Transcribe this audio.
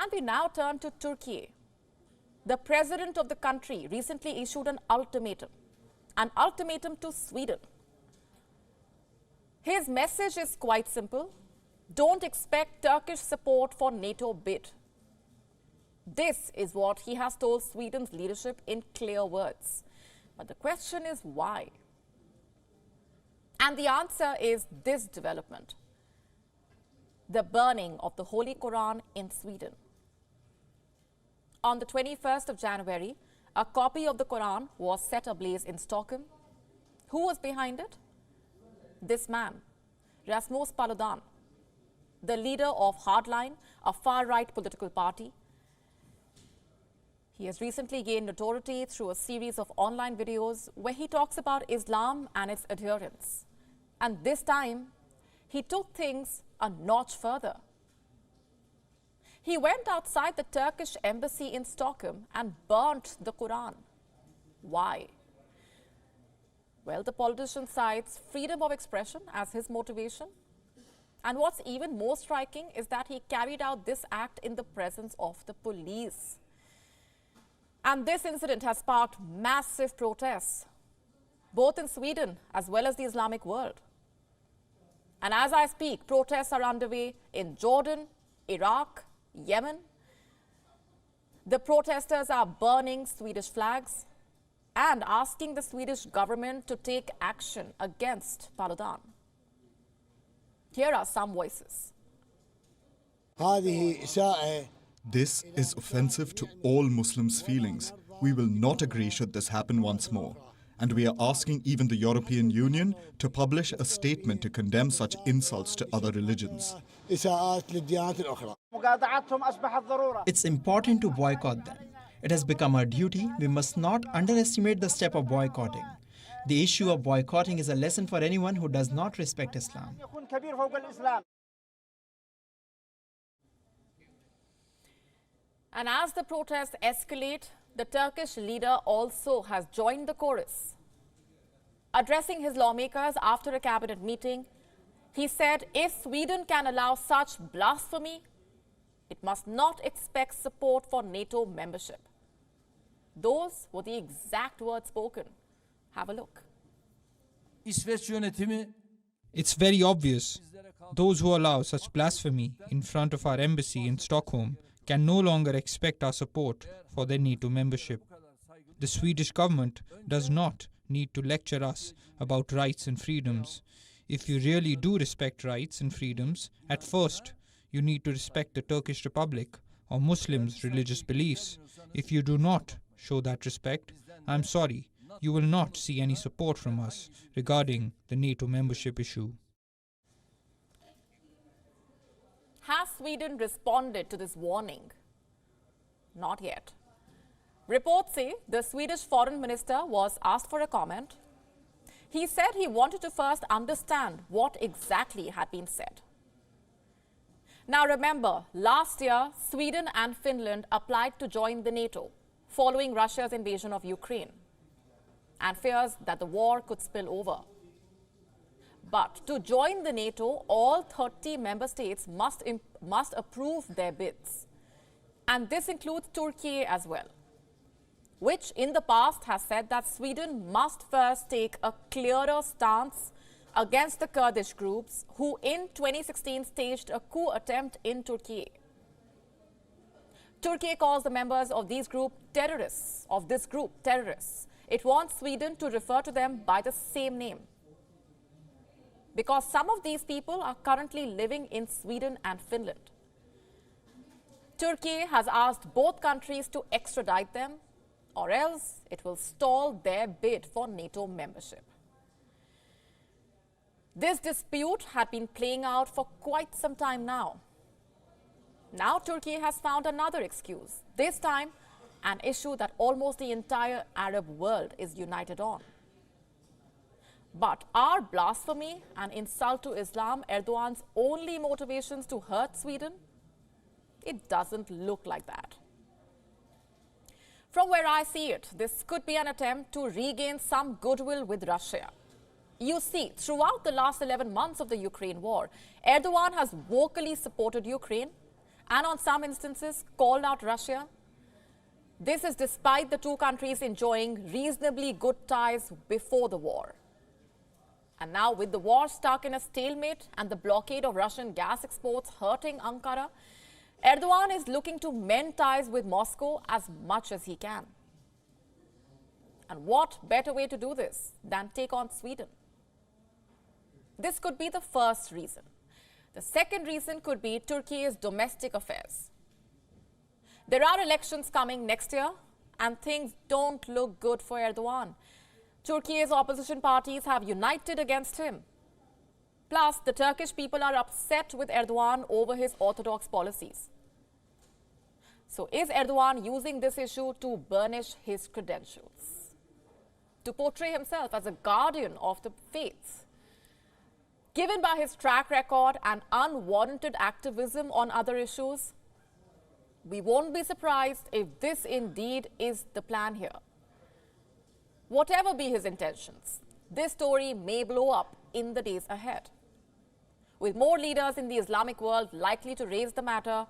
And we now turn to Turkey. The president of the country recently issued an ultimatum to Sweden. His message is quite simple. Don't expect Turkish support for NATO bid. This is what he has told Sweden's leadership in clear words. But the question is why? And the answer is this development: the burning of the Holy Quran in Sweden. On the 21st of January, a copy of the Quran was set ablaze in Stockholm. Who was behind it? This man, Rasmus Paludan, the leader of Hardline, a far-right political party. He has recently gained notoriety through a series of online videos where he talks about Islam and its adherents. And this time, he took things a notch further. He went outside the Turkish embassy in Stockholm and burnt the Quran. Why? Well, the politician cites freedom of expression as his motivation. And what's even more striking is that he carried out this act in the presence of the police. And this incident has sparked massive protests, both in Sweden as well as the Islamic world. And as I speak, protests are underway in Jordan, Iraq, Yemen. The protesters are burning Swedish flags and asking the Swedish government to take action against Paludan. Here are some voices. This is offensive to all Muslims' feelings. We will not agree should this happen once more. And we are asking even the European Union to publish a statement to condemn such insults to other religions. It's important to boycott them. It has become our duty. We must not underestimate the step of boycotting. The issue of boycotting is a lesson for anyone who does not respect Islam. And as the protests escalate, the Turkish leader also has joined the chorus. Addressing his lawmakers after a cabinet meeting, he said if Sweden can allow such blasphemy, it must not expect support for NATO membership. Those were the exact words spoken. Have a look. It's very obvious. Those who allow such blasphemy in front of our embassy in Stockholm can no longer expect our support for their NATO membership. The Swedish government does not need to lecture us about rights and freedoms. If you really do respect rights and freedoms, at first, you need to respect the Turkish Republic or Muslims' religious beliefs. If you do not show that respect, I'm sorry, you will not see any support from us regarding the NATO membership issue. Has Sweden responded to this warning? Not yet. Reports say the Swedish foreign minister was asked for a comment. He said he wanted to first understand what exactly had been said. Now remember, last year, Sweden and Finland applied to join the NATO following Russia's invasion of Ukraine and fears that the war could spill over. But to join the NATO, all 30 member states must approve their bids. And this includes Turkey as well, which in the past has said that Sweden must first take a clearer stance against the Kurdish groups who in 2016 staged a coup attempt in Turkey. Turkey calls the members of this group terrorists. It wants Sweden to refer to them by the same name, because some of these people are currently living in Sweden and Finland. Turkey has asked both countries to extradite them, or else it will stall their bid for NATO membership. This dispute had been playing out for quite some time now. Now Turkey has found another excuse, this time an issue that almost the entire Arab world is united on. But are blasphemy and insult to Islam Erdogan's only motivations to hurt Sweden? It doesn't look like that. From where I see it, this could be an attempt to regain some goodwill with Russia. You see, throughout the last 11 months of the Ukraine war, Erdogan has vocally supported Ukraine and on some instances called out Russia. This is despite the two countries enjoying reasonably good ties before the war. And now, with the war stuck in a stalemate and the blockade of Russian gas exports hurting Ankara, Erdogan is looking to mend ties with Moscow as much as he can. And what better way to do this than take on Sweden? This could be the first reason. The second reason could be Turkey's domestic affairs. There are elections coming next year, and things don't look good for Erdogan. Turkey's opposition parties have united against him. Plus, the Turkish people are upset with Erdogan over his orthodox policies. So is Erdogan using this issue to burnish his credentials, to portray himself as a guardian of the faith? Given by his track record and unwarranted activism on other issues, we won't be surprised if this indeed is the plan here. Whatever be his intentions, this story may blow up in the days ahead, with more leaders in the Islamic world likely to raise the matter